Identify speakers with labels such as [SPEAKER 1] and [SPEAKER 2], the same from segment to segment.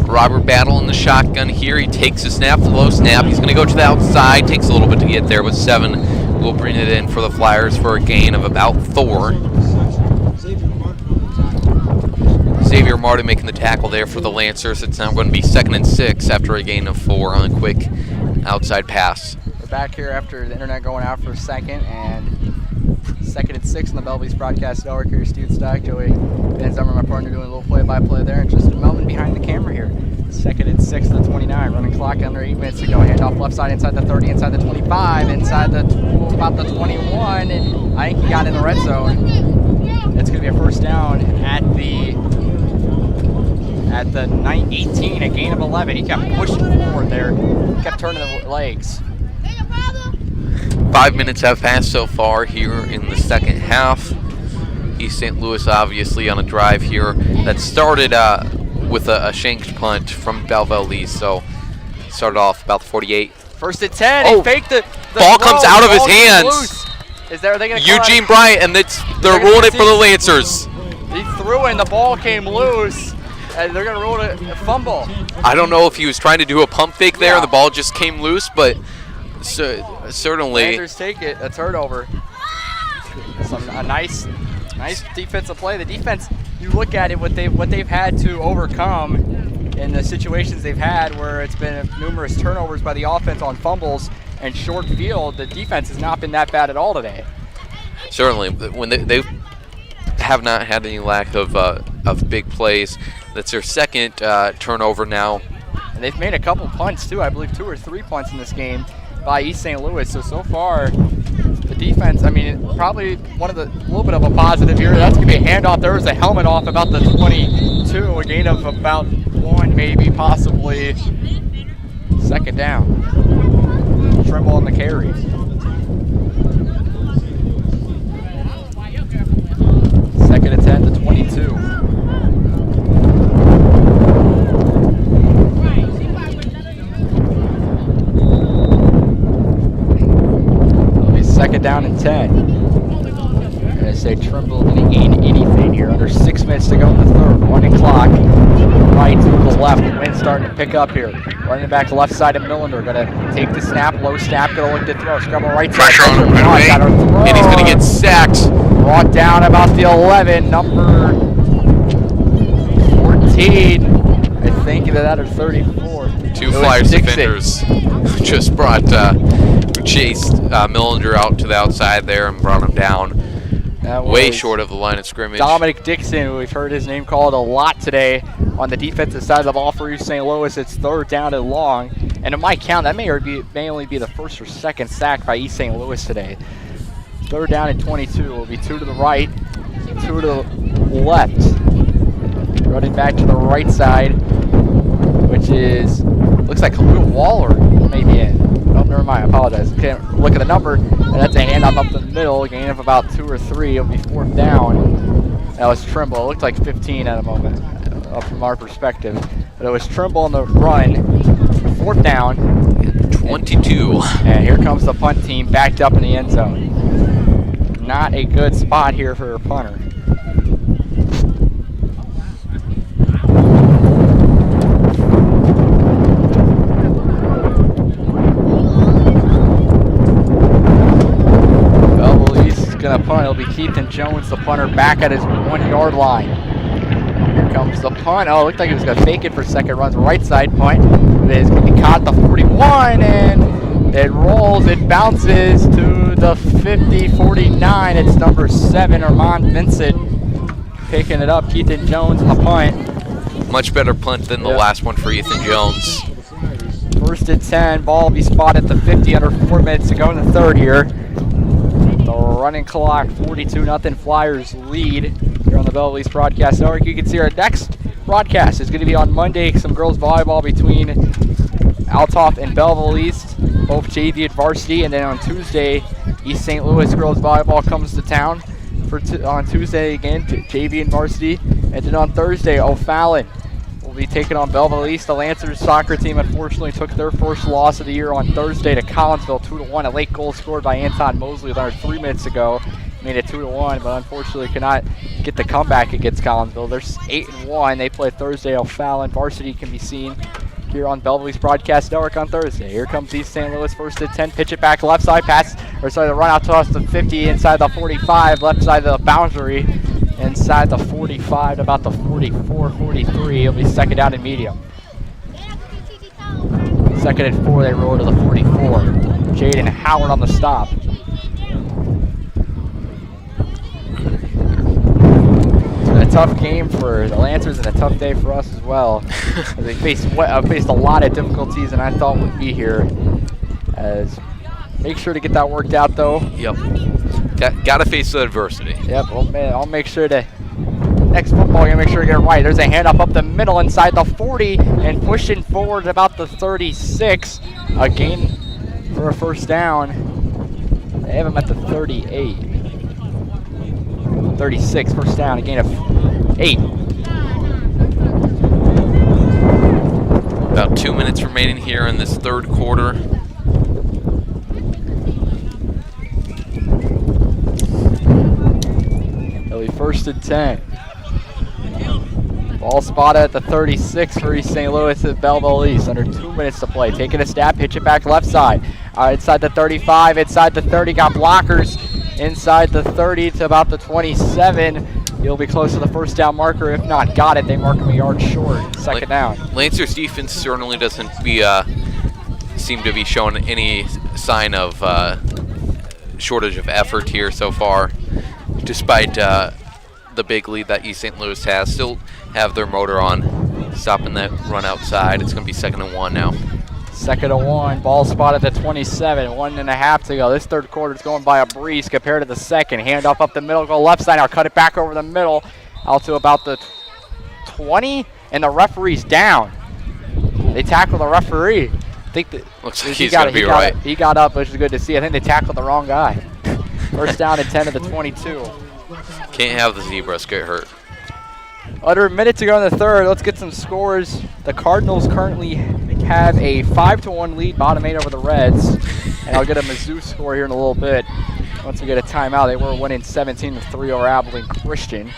[SPEAKER 1] Robert Battle in the shotgun here. He takes a snap, low snap. He's going to go to the outside. Takes a little bit to get there, but 7 will bring it in for the Flyers for a gain of about 4. Xavier Martin making the tackle there for the Lancers. It's now going to be 2nd and 6 after a gain of 4 on a quick outside pass.
[SPEAKER 2] We're back here after the internet going out for a second, and 2nd and 6 in the Bellevue's broadcast network here. Steve Stock, Joey Van Zummer, my partner, doing a little play-by-play there, and Tristan Melvin behind the camera here. 2nd and 6 to the 29. Running clock under 8 minutes to go. Handoff left side inside the 30, inside the 25, inside the about the 21, and I think he got in the red zone. It's going to be a first down at the 18, a gain of 11. He kept pushing forward there, kept turning the legs.
[SPEAKER 1] 5 minutes have passed so far here in the second half. East St. Louis obviously on a drive here that started with a shanked punt from Belleville East, so started off about the 48.
[SPEAKER 2] 1st and 10.
[SPEAKER 1] Oh,
[SPEAKER 2] he faked the
[SPEAKER 1] ball
[SPEAKER 2] throw.
[SPEAKER 1] comes out of his hands.
[SPEAKER 2] Loose. Are they going to
[SPEAKER 1] Eugene Bryant, and they're ruling it for the Lancers.
[SPEAKER 2] He threw and the ball came loose, and they're going to rule it a fumble.
[SPEAKER 1] I don't know if he was trying to do a pump fake there and the ball just came loose, but certainly.
[SPEAKER 2] Lancers take it, a turnover. A nice defensive play. The defense, you look at it, what they've had to overcome in the situations they've had where it's been numerous turnovers by the offense on fumbles and short field. The defense has not been that bad at all today.
[SPEAKER 1] Certainly, when they have not had any lack of big plays. That's their second turnover now.
[SPEAKER 2] And they've made a couple punts too. I believe 2 or 3 punts in this game by East St. Louis. So far, the defense, I mean, probably little bit of a positive here. That's going to be a handoff. There was a helmet off about the 22, a gain of about 1, maybe, possibly. 2nd down. Trimble on the carry. 2nd and 10 to 22. Second down and 10. And I say Trimble didn't gain anything here. Under 6 minutes to go in the third. Running clock. Right to the left. Wind starting to pick up here. Running back left side of Millender. Going to take the snap. Low snap. Going to look to throw. Scrabble right side.
[SPEAKER 1] Pressure on him right away. And he's going to get sacked.
[SPEAKER 2] Brought down about the 11. Number 14. I think either that or 34.
[SPEAKER 1] 2 Flyers defenders just chased Millender out to the outside there and brought him down way short of the line of scrimmage.
[SPEAKER 2] Dominic Dixon, we've heard his name called a lot today on the defensive side of the ball for East St. Louis. It's 3rd down and long. And it might count. That may only be the 1st or 2nd sack by East St. Louis today. 3rd down and 22. Will be 2 to the right, 2 to the left. Running back to the right side, which is, looks like Khalil Waller maybe in. Oh, never mind. I apologize. Can't look at the number. And that's a handoff up the middle. A gain of about 2 or 3. It'll be 4th down. That was Trimble. It looked like 15 at a moment from our perspective. But it was Trimble on the run. 4th down.
[SPEAKER 1] 22.
[SPEAKER 2] And here comes the punt team backed up in the end zone. Not a good spot here for a punter. Going to punt. It'll be Keaton Jones, the punter, back at his 1-yard line. Here comes the punt. Oh, it looked like he was going to fake it for a second. Runs right side punt. It's going to be caught at the 41, and it rolls. It bounces to the 50, 49. It's number 7, Armand Vincent, picking it up. Keaton Jones on the punt.
[SPEAKER 1] Much better punt than the last one for Ethan Jones.
[SPEAKER 2] 1st and 10. Ball will be spotted at the 50 under 4 minutes to go in the third here. The running clock, 42-0 Flyers lead here on the Belleville East Broadcast Network. You can see our next broadcast is going to be on Monday, some girls volleyball between Altoff and Belleville East, both JV and varsity, and then on Tuesday, East St. Louis girls volleyball comes to town on Tuesday again, JV and varsity, and then on Thursday, O'Fallon will be taking on Belleville East. The Lancers soccer team unfortunately took their first loss of the year on Thursday to Collinsville, 2-1. A late goal scored by Anton Mosley with under 3 minutes to go. made it 2-1, but unfortunately could not get the comeback against Collinsville. They're 8-1. They play Thursday. O'Fallon varsity can be seen here on Belleville's broadcast network on Thursday. Here comes East St. Louis, first and 10. Pitch it back left side, the run out toss to 50 inside the 45, left side of the boundary, inside the 45 to about the 44, 43. It'll be second down and medium. Second and 4, they roll to the 44. Jaden Howard on the stop. A tough game for the Lancers and a tough day for us as well. As they faced a lot of difficulties, and I thought would be here. As make sure to get that worked out though.
[SPEAKER 1] Yep. Got to face the adversity.
[SPEAKER 2] Yep. Well, man, I'll make sure to next football game. Make sure to get it right. There's a handoff up the middle inside the 40 and pushing forward about the 36. A gain for a first down. They have him at the 38. 36, first down, a gain of 8.
[SPEAKER 1] About 2 minutes remaining here in this third quarter.
[SPEAKER 2] It'll be first and 10. Ball spotted at the 36 for East St. Louis at Belleville East. Under 2 minutes to play. Taking a snap, pitch it back left side. Inside the 35, inside the 30, got blockers. Inside the 30 to about the 27. He'll be close to the first down marker. If not, got it. They mark him a yard short. Second down.
[SPEAKER 1] Lancers defense certainly doesn't seem to be showing any sign of shortage of effort here so far, despite the big lead that East St. Louis has. Still have their motor on, stopping that run outside. It's going to be 2nd and 1 now.
[SPEAKER 2] 2nd and 1, ball spotted at the 27, 1.5 to go. This third quarter is going by a breeze compared to the second. Handoff up the middle, go left side. Now cut it back over the middle, out to about the 20, and the referee's down. They tackle the referee. I think that
[SPEAKER 1] looks like he's going to be right.
[SPEAKER 2] He got up, which is good to see. I think they tackled the wrong guy. First down and 10 to the 22.
[SPEAKER 1] Can't have the Zebras get hurt.
[SPEAKER 2] Under a minute to go in the third. Let's get some scores. The Cardinals currently have a 5-1 lead, bottom 8 over the Reds. And I'll get a Mizzou score here in a little bit. Once we get a timeout, they were winning 17-3 over Abilene Christian,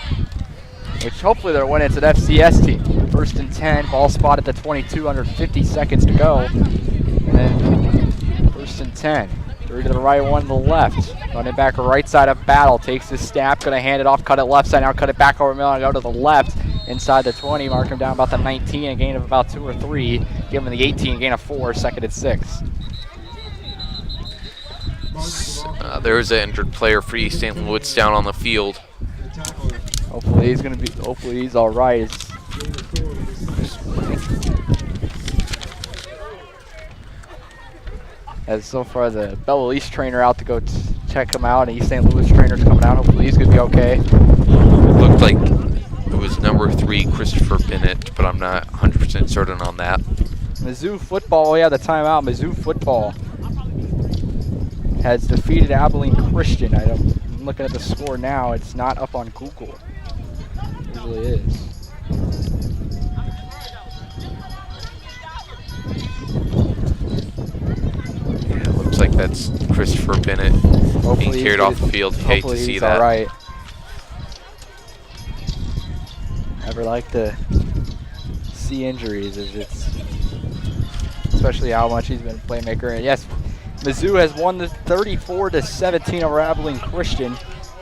[SPEAKER 2] which hopefully they're winning. It's an FCS team. First and 10, ball spot at the 22, under 50 seconds to go. And then first and 10. 3 to the right, 1 to the left. Running back right side of Battle. Takes his snap, going to hand it off, cut it left side. Now cut it back over middle and go to the left. Inside the 20, mark him down about the 19, a gain of about 2 or 3. Give him the 18, gain of 4, second and 6.
[SPEAKER 1] There's an injured player for East St. Louis down on the field.
[SPEAKER 2] Hopefully he's all right. As so far the Belleville East trainer out to go check him out, and East St. Louis trainer's coming out. Hopefully he's going to be okay.
[SPEAKER 1] Looked like it was number 3, Christopher Bennett, but I'm not 100% certain on that.
[SPEAKER 2] Mizzou football, yeah, the timeout. Mizzou football has defeated Abilene Christian. I'm looking at the score now. It's not up on Google. It usually is.
[SPEAKER 1] Looks like that's Christopher Bennett being carried off the field. Hate to see that.
[SPEAKER 2] All right. Never like to see injuries, as it's especially how much he's been a playmaker. And yes, Mizzou has won the 34-17 over Abilene Christian.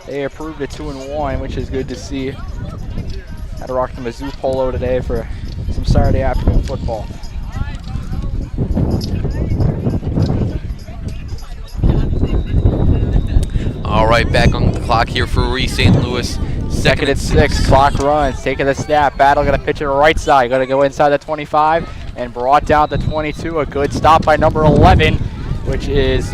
[SPEAKER 2] They approved a 2-1, which is good to see. Had to rock the Mizzou polo today for some Saturday afternoon football.
[SPEAKER 1] All right, back on the clock here for East St. Louis.
[SPEAKER 2] Second and 6, clock runs, taking the snap. Battle gonna pitch it right side, gonna go inside the 25 and brought down the 22. A good stop by number 11, which is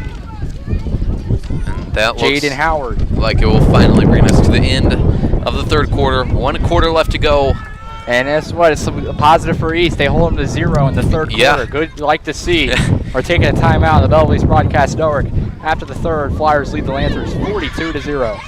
[SPEAKER 2] Jaden Howard.
[SPEAKER 1] Like it will finally bring us to the end of the third quarter. 1 quarter left to go.
[SPEAKER 2] And that's what, it's a positive for East. They hold them to 0 in the third quarter. Good, like to see. We're taking a timeout on the Belleville's broadcast network. After the third, Flyers lead the Lancers 42-0.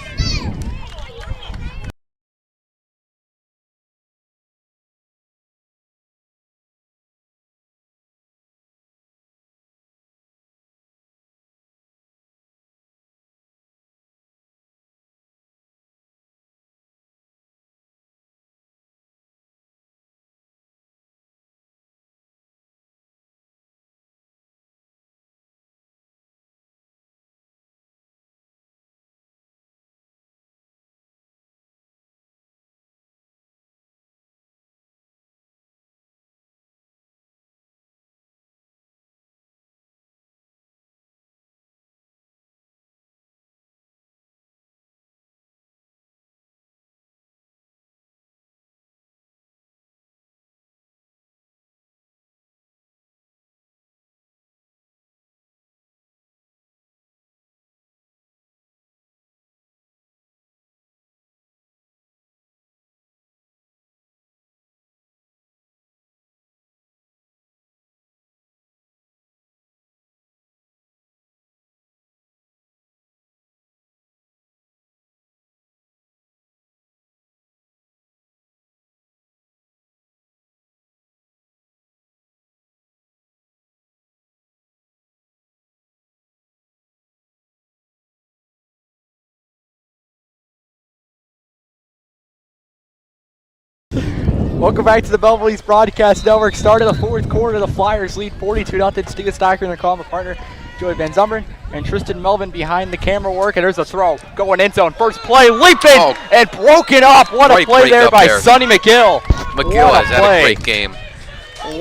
[SPEAKER 2] Welcome back to the Belleville East Broadcast Network. Start of the fourth quarter, the Flyers lead 42-0. Steven Stacker and their column partner, Joey Van Zumberen, and Tristan Melvin behind the camera work. And there's a throw going end zone. First play, leaping and broken up. What a play there by Sonny McGill.
[SPEAKER 1] McGill has had a great game.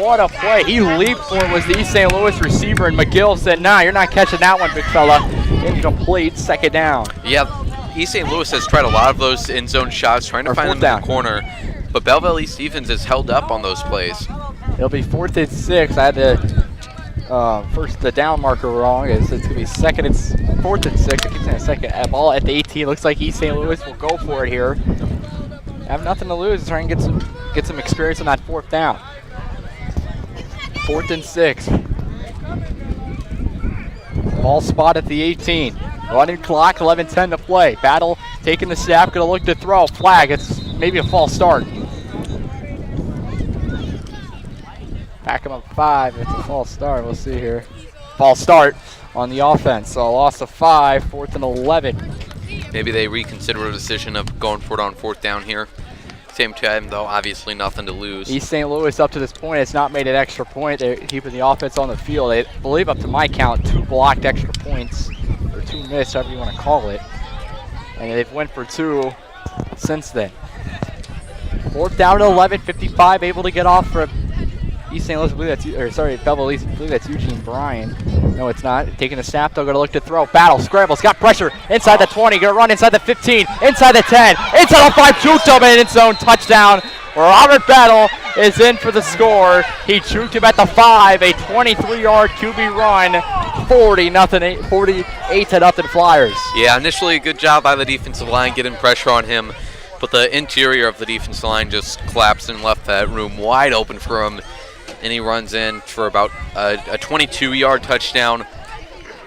[SPEAKER 2] What a play. He leaped for it, was the East St. Louis receiver, and McGill said, nah, you're not catching that one, big fella. Incomplete, second down.
[SPEAKER 1] Yeah, East St. Louis has tried a lot of those end zone shots, trying to find them in the corner. But Belleville East defense has held up on those plays.
[SPEAKER 2] It'll be 4th and 6. I had the down marker wrong. It's going to be 4th and 6. I keep saying second. Ball at the 18. Looks like East St. Louis will go for it here. Have nothing to lose. Try and get some experience on that 4th down. 4th and 6. Ball spot at the 18. Running clock, 11:10 to play. Battle taking the snap, going to look to throw. Flag. It's maybe a false start. Pack him up 5. It's a false start. We'll see here. False start on the offense. So a loss of 5, 4th and 11.
[SPEAKER 1] Maybe they reconsider a decision of going for it on 4th down here. Same time, though, obviously nothing to lose.
[SPEAKER 2] East St. Louis up to this point has not made an extra point. They're keeping the offense on the field. They believe, up to my count, 2 blocked extra points, or 2 missed, however you want to call it. And they've went for 2 since then. 4th down to 11, 55, able to get off for East St. Louis. I believe that's, Belleville East. I believe that's Eugene Bryan. No, it's not. Taking a snap, though, going to look to throw. Battle, scrambles, got pressure inside the 20, going to run inside the 15, inside the 10, inside the 5, juked him in end zone, touchdown. Robert Battle is in for the score. He juked him at the 5, a 23-yard QB run, 48-0 Flyers.
[SPEAKER 1] Yeah, initially a good job by the defensive line getting pressure on him, but the interior of the defensive line just collapsed and left that room wide open for him. And he runs in for about a 22-yard touchdown,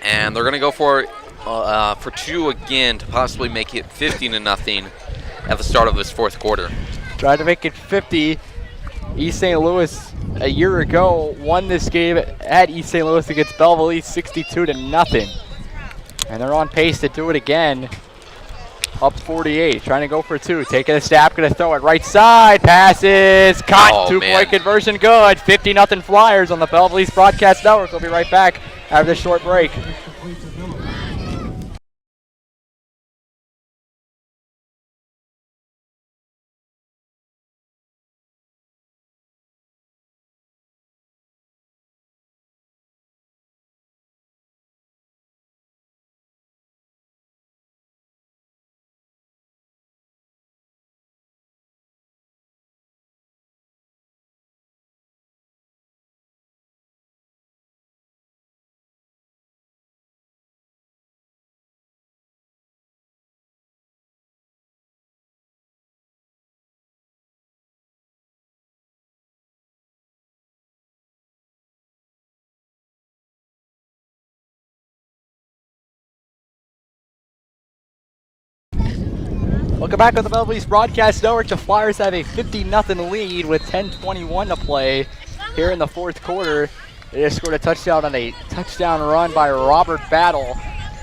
[SPEAKER 1] and they're going to go for 2 again to possibly make it 50-0 at the start of this 4th quarter.
[SPEAKER 2] Tried to make it 50. East St. Louis a year ago won this game at East St. Louis against Belleville East 62-0, and they're on pace to do it again. Up 48, trying to go for 2. Taking a snap, going to throw it right side. Passes, caught, 2-point conversion, good. 50-0 Flyers on the Belleville East Broadcast Network. We'll be right back after this short break. Welcome back on the Belleville East Broadcast Network. The Flyers have a 50-0 lead with 10:21 to play here in the 4th quarter. They just scored a touchdown on a touchdown run by Robert Battle,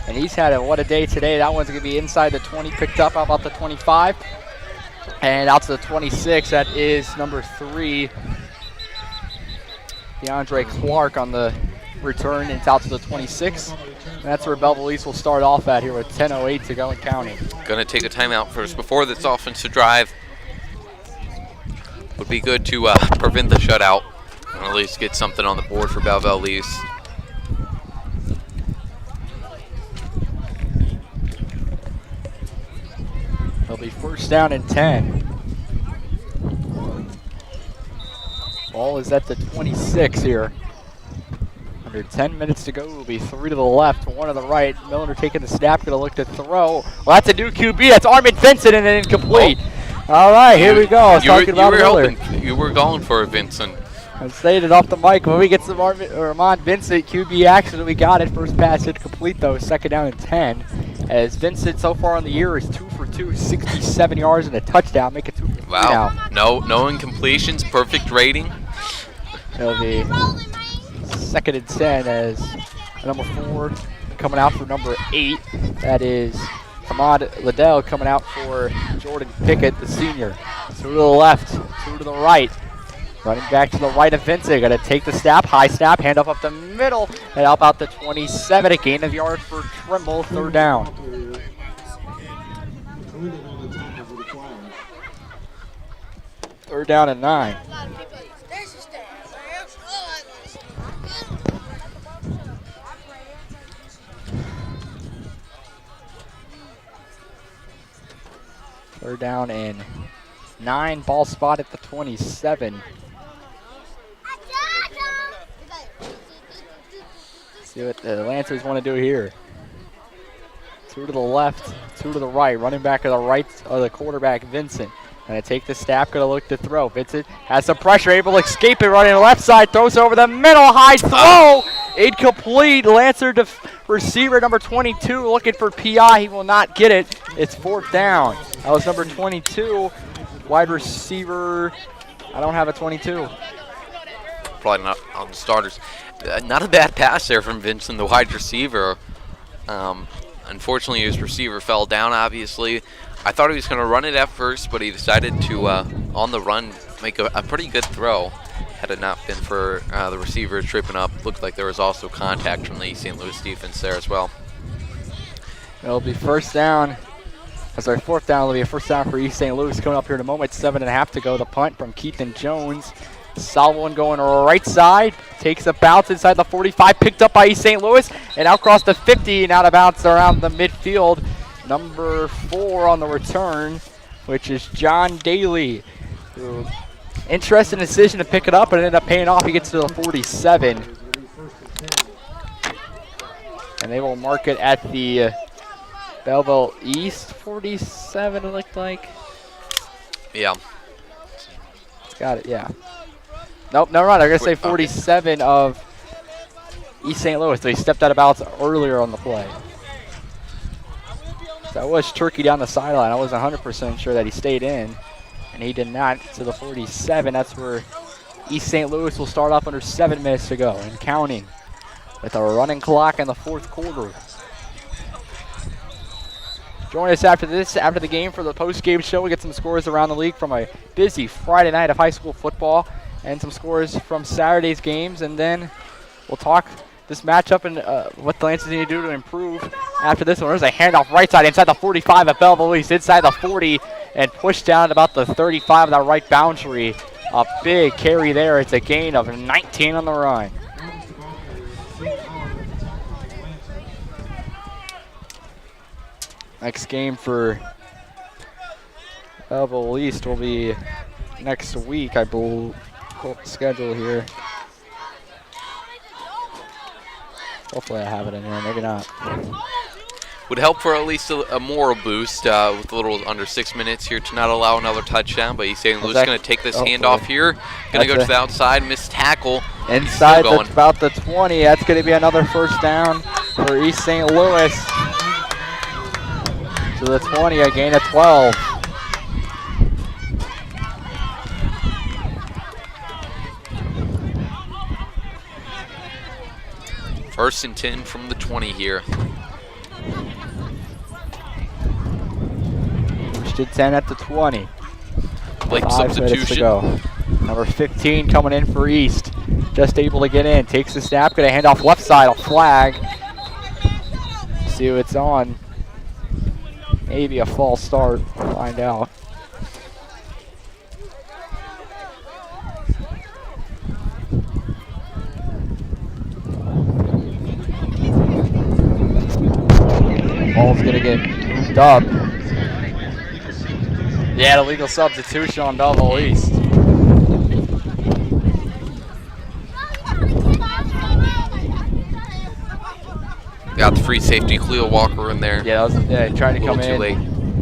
[SPEAKER 2] and he's had what a day today. That one's going to be inside the 20, picked up about the 25, and out to the 26. That is number 3, DeAndre Clark on the return. It's out to the 26. And that's where Belleville East will start off at here with 10:08 to go in counting.
[SPEAKER 1] Going to take a timeout first before this offensive drive. Would be good to prevent the shutout and at least get something on the board for Belleville East.
[SPEAKER 2] It'll be 1st down and 10. Ball is at the 26 here. Under 10 minutes to go, will be 3 to the left, 1 to the right. Miller taking the snap, going to look to throw. Well, that's a new QB. That's Armin Vincent, and an incomplete. Oh. All right, here we go. I was talking about Miller.
[SPEAKER 1] You were going for Vincent.
[SPEAKER 2] I'm saying it off the mic. When we get some Armand Vincent QB action, we got it. First pass incomplete, though. 2nd down and 10. As Vincent so far on the year is 2 for 2, 67 yards and a touchdown. Make it 2 for 3 now.
[SPEAKER 1] No incompletions. Perfect rating.
[SPEAKER 2] It'll be 2nd and 10 as number 4 coming out for number 8. That is Ahmad Liddell coming out for Jordan Pickett, the senior. 2 to the left, 2 to the right. Running back to the right of Vincent. Going to take the snap, high snap, hand off up the middle, and up out the 27. A gain of yard for Trimble, 3rd down. Third down and 9. Third down and 9. Ball spot at the 27. See what the Lancers want to do here. 2 to the left, 2 to the right. Running back to the right of the quarterback, Vincent. Going to take the snap, going to look to throw. Vincent has some pressure, able to escape it, running the left side, throws over the middle, high throw, incomplete. Lancer receiver number 22 looking for PI. He will not get it. It's 4th down. That was number 22, wide receiver. I don't have a 22.
[SPEAKER 1] Probably not on the starters. Not a bad pass there from Vincent, the wide receiver. Unfortunately, his receiver fell down, obviously. I thought he was going to run it at first, but he decided to, on the run, make a pretty good throw. Had it not been for the receiver tripping up, looked like there was also contact from the East St. Louis defense there as well.
[SPEAKER 2] It'll be 4th down. It'll be a 1st down for East St. Louis coming up here in a moment. 7.5 to go. The punt from Keithan Jones. Solid one going right side. Takes a bounce inside the 45. Picked up by East St. Louis. And out across the 50 and out of bounds around the midfield. Number 4 on the return, which is John Daly. Interesting decision to pick it up, but it ended up paying off. He gets to the 47. And they will mark it at the Belleville East 47, it looked like.
[SPEAKER 1] Yeah.
[SPEAKER 2] It's got it, yeah. Nope, never mind. I'm going to say 47 of East St. Louis. So he stepped out of bounds earlier on the play. So that was Turkey down the sideline. I was 100% sure that he stayed in, and he did not. To the 47, that's where East St. Louis will start off under 7 minutes to go and counting with a running clock in the 4th quarter. Join us after the game for the post-game show. We get some scores around the league from a busy Friday night of high school football and some scores from Saturday's games, and then we'll talk this matchup and what the Lancers need to do to improve after this one. There's a handoff right side inside the 45 at Belleville East, inside the 40, and pushed down at about the 35 of that right boundary. A big carry there. It's a gain of 19 on the run. Next game for Belleville East will be next week, I believe. Pull up the schedule here. Hopefully I have it in here, maybe not.
[SPEAKER 1] Would help for at least a moral boost with a little under 6 minutes here to not allow another touchdown, but East St. Louis is going to take this handoff here. Going to go to the outside, missed tackle.
[SPEAKER 2] Inside about the 20, that's going to be another 1st down for East St. Louis. To the 20, a gain of 12.
[SPEAKER 1] First and 10 from the 20 here.
[SPEAKER 2] First and 10 at the 20.
[SPEAKER 1] Late
[SPEAKER 2] 5
[SPEAKER 1] substitution.
[SPEAKER 2] minutes to go. Number 15 coming in for East. Just able to get in. Takes the snap. Going to hand off left side. A flag. See who it's on. Maybe a false start. We'll find out. Ball's going to get moved up. Yeah, the legal substitution on Belleville East.
[SPEAKER 1] Got the free safety, Cleo Walker, in there.
[SPEAKER 2] Yeah, he tried to come in.
[SPEAKER 1] Too late.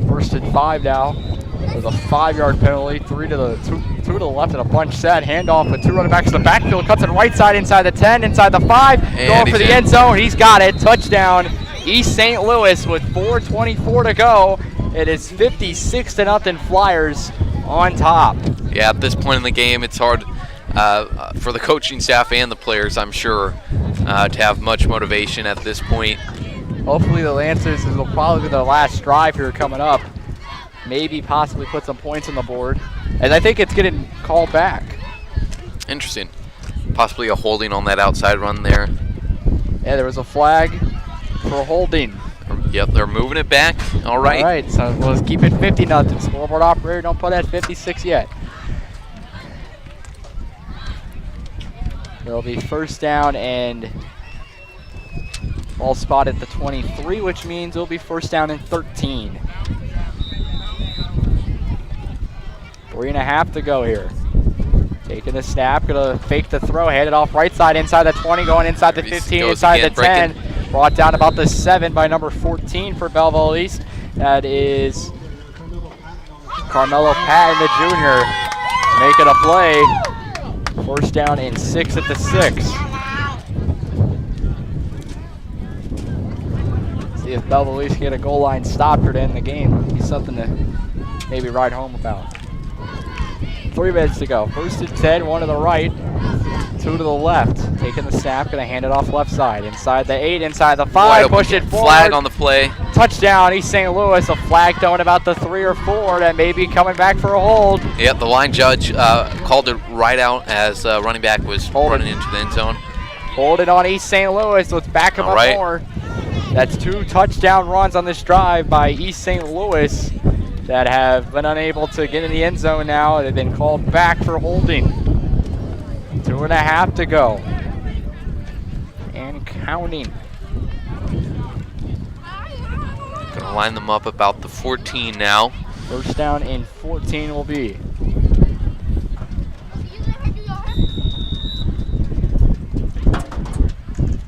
[SPEAKER 2] 1st and 5 now. There's a 5-yard penalty. Two to the left and a bunch set. Handoff with 2 running backs to the backfield. Cuts it right side inside the 10, inside the 5. Going for the end zone. He's got it. Touchdown. East St. Louis with 4:24 to go. It is 56-0 Flyers on top.
[SPEAKER 1] Yeah, at this point in the game, it's hard for the coaching staff and the players, I'm sure, to have much motivation at this point.
[SPEAKER 2] Hopefully the Lancers will probably be their last drive here coming up. Maybe possibly put some points on the board. And I think it's getting called back.
[SPEAKER 1] Interesting. Possibly a holding on that outside run there.
[SPEAKER 2] Yeah, there was a flag for holding.
[SPEAKER 1] Yep, they're moving it back. All right.
[SPEAKER 2] All right, so let's keep it 50-0. Scoreboard operator, don't put at 56 yet. There'll be first down and ball spot at the 23, which means it'll be first down and 13. 3.5 to go here. Taking the snap, gonna fake the throw, hand it off right side, inside the 20, going inside the 15, inside the 10. Brought down about the 7 by number 14 for Belleville East. That is Carmelo Patton, the junior, making a play. First down and 6 at the 6. See if Belleville East can get a goal line stop here to end the game. It'd be something to maybe ride home about. 3 minutes to go. First and 10, 1 to the right, 2 to the left. Taking the snap, gonna hand it off left side. Inside the 8, inside the 5, push it forward.
[SPEAKER 1] Flag on the play.
[SPEAKER 2] Touchdown, East St. Louis. A flag throwing about the 3 or 4 that may be coming back for a hold.
[SPEAKER 1] Yep, the line judge called it right out as running back was running into the end zone.
[SPEAKER 2] Hold it on East St. Louis. Let's back him up more. That's 2 touchdown runs on this drive by East St. Louis that have been unable to get in the end zone now. They've been called back for holding. 2.5 to go. And counting.
[SPEAKER 1] Gonna line them up about the 14 now.
[SPEAKER 2] First down and 14 will be.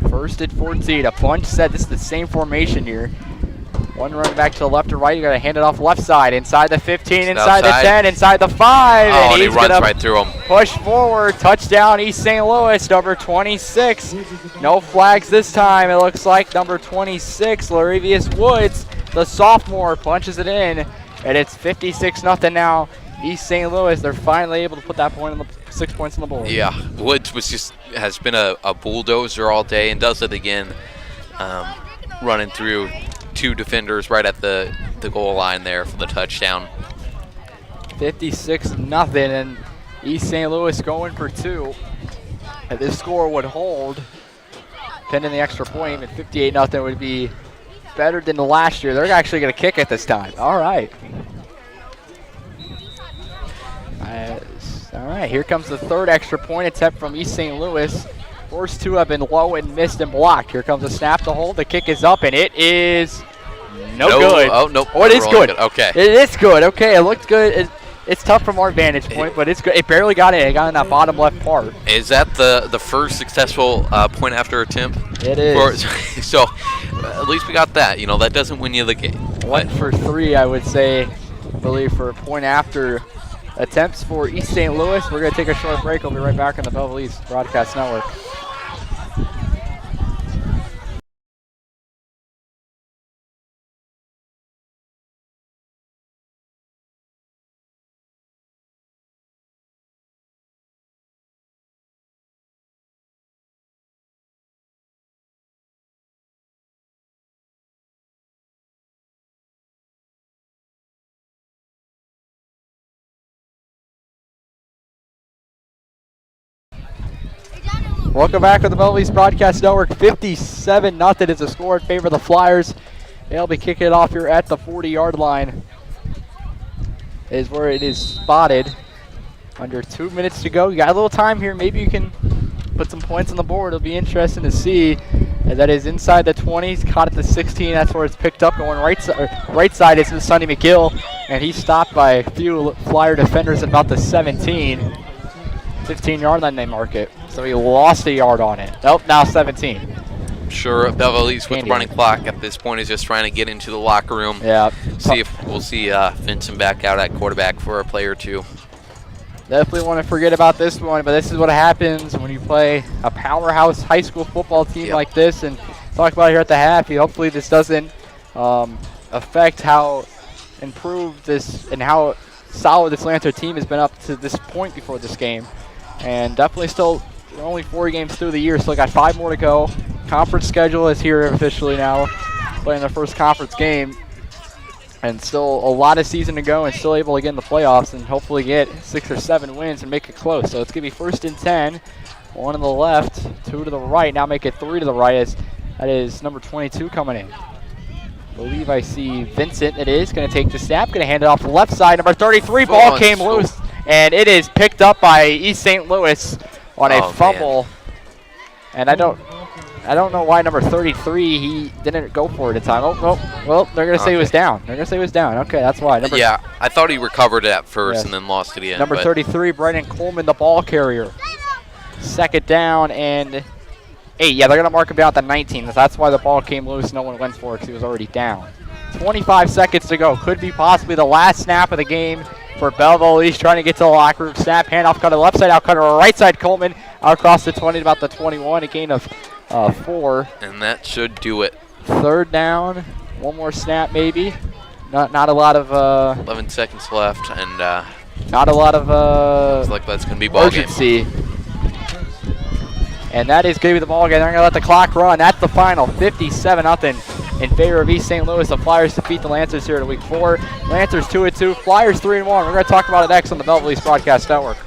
[SPEAKER 2] First at 14. A bunch set. This is the same formation here. One run back to the left or right. You got to hand it off left side. Inside the 15, inside the 10, inside the 5.
[SPEAKER 1] Oh, and he runs right through him.
[SPEAKER 2] Push forward. Touchdown, East St. Louis, number 26. No flags this time. It looks like number 26, Laravius Woods, the sophomore, punches it in. And it's 56-0 now. East St. Louis, they're finally able to put that point on the 6 points on the board.
[SPEAKER 1] Yeah, Woods has been a bulldozer all day and does it again, running through 2 defenders right at the goal line there for the touchdown.
[SPEAKER 2] 56-0, and East St. Louis going for 2. If this score would hold, pending the extra point, even 58-0 would be better than the last year. They're actually going to kick it this time. All right. All right, here comes the 3rd extra point attempt from East St. Louis. First 2 have been low and missed and blocked. Here comes the snap to hold. The kick is up, and it is no good.
[SPEAKER 1] Oh, nope.
[SPEAKER 2] Oh, it is good.
[SPEAKER 1] Okay.
[SPEAKER 2] It is good. Okay, it looked good. It's tough from our vantage point, but it's good. It barely got in. It got in that bottom left part.
[SPEAKER 1] Is that the first successful point after attempt?
[SPEAKER 2] It is.
[SPEAKER 1] So at least we got that. You know, that doesn't win you the game.
[SPEAKER 2] 1 for 3, I would say, I believe, for a point after attempts for East St. Louis. We're going to take a short break. We'll be right back on the Belleville East Broadcast Network. Welcome back to the Belleville East Broadcast Network. 57-0 is the score in favor of the Flyers. They'll be kicking it off here at the 40-yard line. Is where it is spotted. Under 2 minutes to go. You got a little time here. Maybe you can put some points on the board. It'll be interesting to see. And that is inside the 20s, caught at the 16. That's where it's picked up. Going right side is Sonny McGill, and he's stopped by a few Flyer defenders at about the 17. 15-yard line they mark it. So he lost a yard on it. Nope, now 17.
[SPEAKER 1] Sure, Belleville East with the running clock at this point is just trying to get into the locker room.
[SPEAKER 2] Yeah.
[SPEAKER 1] See if we'll see Vincent back out at quarterback for a play or 2.
[SPEAKER 2] Definitely want to forget about this one, but this is what happens when you play a powerhouse high school football team like this. And talk about it here at the half. Hopefully this doesn't affect how improved this and how solid this Lancer team has been up to this point before this game. And definitely still only 4 games through the year, still got 5 more to go. Conference schedule is here officially now. playing their first conference game. And still a lot of season to go and still able to get in the playoffs and hopefully get 6 or 7 wins and make it close. So it's going to be first and 10. 1 to the left, 2 to the right. Now make it 3 to the right as that is number 22 coming in. I believe I see Vincent. It is going to take the snap. Going to hand it off the left side. Number 33, ball came loose. And it is picked up by East St. Louis on a fumble. Man. And I don't know why number 33, he didn't go for it in time. Oh, well, they're going to say he was down. They're going to say he was down. Okay, that's why.
[SPEAKER 1] Yeah, I thought he recovered it at first and then lost it again.
[SPEAKER 2] Number 33, Brennan Coleman, the ball carrier. Second down and 8. Yeah, they're going to mark him down at the 19. That's why the ball came loose. No one went for it because he was already down. 25 seconds to go. Could be possibly the last snap of the game for Belleville. He's trying to get to the locker room. Snap, handoff, cutter left side, out cutter right side. Coleman out across the 20 to about the 21. A gain of 4.
[SPEAKER 1] And that should do it.
[SPEAKER 2] Third down. One more snap maybe. Not a lot of
[SPEAKER 1] 11 seconds left and
[SPEAKER 2] not a lot of
[SPEAKER 1] looks like that's going to be ball
[SPEAKER 2] urgency.
[SPEAKER 1] Game.
[SPEAKER 2] And that is going to be the ball game. They're going to let the clock run. That's the final. 57-0 in favor of East St. Louis. The Flyers defeat the Lancers here in week 4. Lancers 2-2. Flyers 3-1. We're going to talk about it next on the Belleville East Broadcast Network.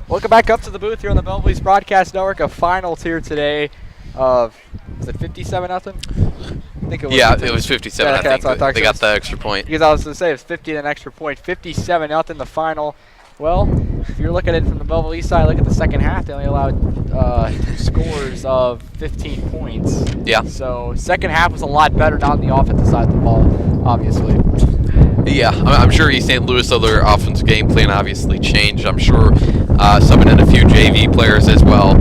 [SPEAKER 2] Welcome back up to the booth here on the Belleville Broadcast Network. A finals here today of, was it 57-0? I think it was.
[SPEAKER 1] Yeah, it was 57.
[SPEAKER 2] Yeah, okay,
[SPEAKER 1] I think they got the extra point.
[SPEAKER 2] Because I was going to say it was 50 and an extra point. 57-0 the final. Well, if you're looking at it from the Belleville East side, look at the second half. They only allowed 2 scores of 15 points.
[SPEAKER 1] Yeah.
[SPEAKER 2] So second half was a lot better, not on the offensive side of the ball, obviously.
[SPEAKER 1] Yeah, I'm sure East St. Louis, their offensive game plan obviously changed. I'm sure subbing in a few JV players as well.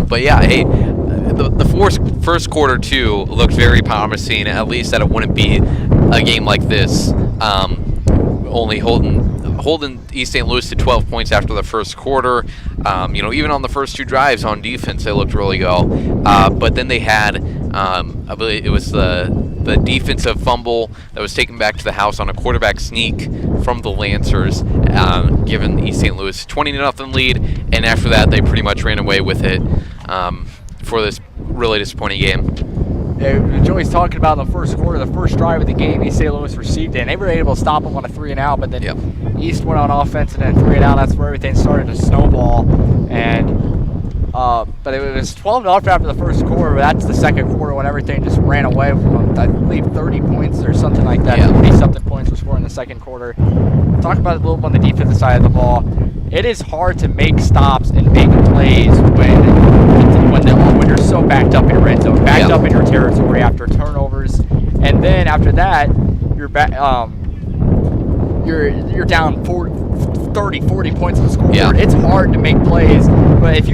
[SPEAKER 1] But yeah, hey, the first quarter too looked very promising. At least that it wouldn't be a game like this, only holding East St. Louis to 12 points after the first quarter. Even on the first 2 drives on defense, they looked really well. But then they had, I believe it was the defensive fumble that was taken back to the house on a quarterback sneak from the Lancers, giving East St. Louis 20-0 lead. And after that, they pretty much ran away with it for this really disappointing game.
[SPEAKER 2] Yeah, Joey's talking about in the first quarter, the first drive of the game, East St. Louis received it, and they were able to stop them on a 3-and-out, but then East went on offense and then 3-and-out. That's where everything started to snowball. And but it was 12-0 after the first quarter, but that's the second quarter when everything just ran away from, I believe, 30 points or something like that. 30-something points were scored in the second quarter. Talk about it a little bit on the defensive side of the ball. It is hard to make stops and make plays when you're so backed up in your red zone, backed up in your territory after turnovers, and then after that, you're down 30, 40 points on the scoreboard.
[SPEAKER 1] Yeah.
[SPEAKER 2] It's hard to make plays, but if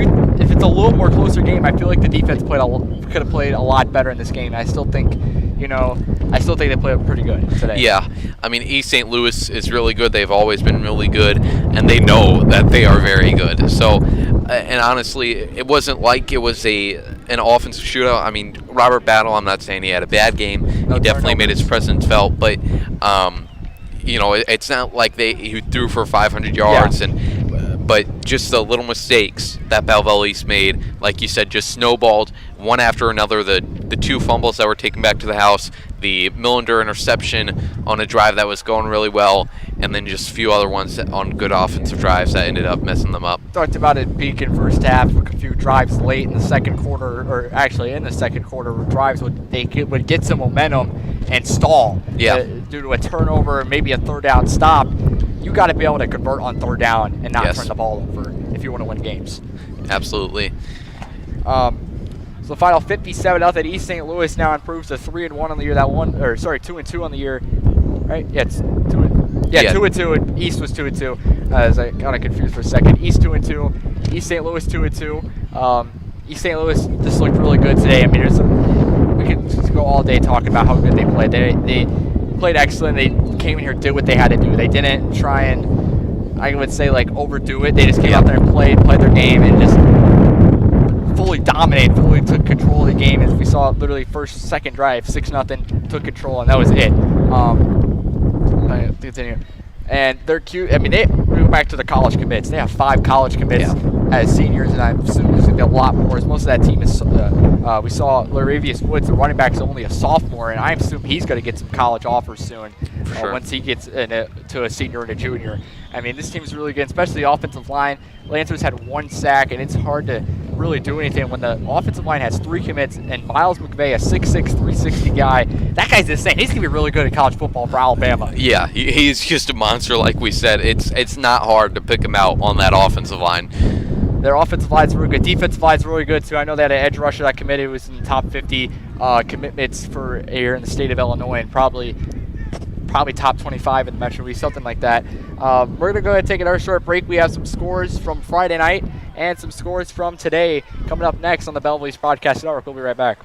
[SPEAKER 2] it's a little more closer game, I feel like the defense could have played a lot better in this game. I still think they played pretty good today.
[SPEAKER 1] Yeah, I mean, East St. Louis is really good. They've always been really good, and they know that they are very good. So, and honestly, it wasn't like it was an offensive shootout. I mean, Robert Battle, I'm not saying he had a bad game. He definitely made his presence felt, but it's not like he threw for 500 yards but just the little mistakes that Belleville East made, like you said, just snowballed one after another. The 2 fumbles that were taken back to the house, the Millender interception on a drive that was going really well, and then just a few other ones on good offensive drives that ended up messing them up.
[SPEAKER 2] Talked about it peak in first half, a few drives late in the second quarter, or actually in the second quarter, drives would get some momentum and stall due to a turnover, maybe a third down stop. You got to be able to convert on third down and not turn the ball over if you want to win games.
[SPEAKER 1] Absolutely.
[SPEAKER 2] So the final 57-0. East St. Louis now improves to 3-1 on the year. 2-2 on the year, right? Yeah, it's 2-2. And East was 2-2. As I kind of confused for a second. East 2-2. East St. Louis 2-2. East St. Louis just looked really good today. I mean, we could just go all day talking about how good they played. They played excellent. They came in here, did what they had to do. They didn't try and, I would say, overdo it. They just came out there and played their game and just fully dominated, fully took control of the game. As we saw, literally second drive, 6-0, took control, and that was it. Continue. And they're cute. I mean, we go back to the college commits. They have 5 college commits as seniors, and I'm assuming there's going to be a lot more. As most of that team is, we saw Laravius Woods, the running back, is only a sophomore, and I assume he's going to get some college offers soon once he gets to a senior and a junior. I mean, this team's really good, especially the offensive line. Lancers had 1 sack, and it's hard to really do anything when the offensive line has 3 commits, and Miles McVay, a 6'6", 360 guy, that guy's insane. He's going to be really good at college football for Alabama.
[SPEAKER 1] Yeah, he's just a monster, like we said. It's not hard to pick him out on that offensive line.
[SPEAKER 2] Their offensive line's really good. Defensive line's really good, too. I know they had an edge rusher that committed. It was in the top 50 commitments for here in the state of Illinois, and probably top 25 in the Metro East, something like that. We're going to go ahead and take another short break. We have some scores from Friday night and some scores from today coming up next on the Belleville Broadcast Network. We'll be right back.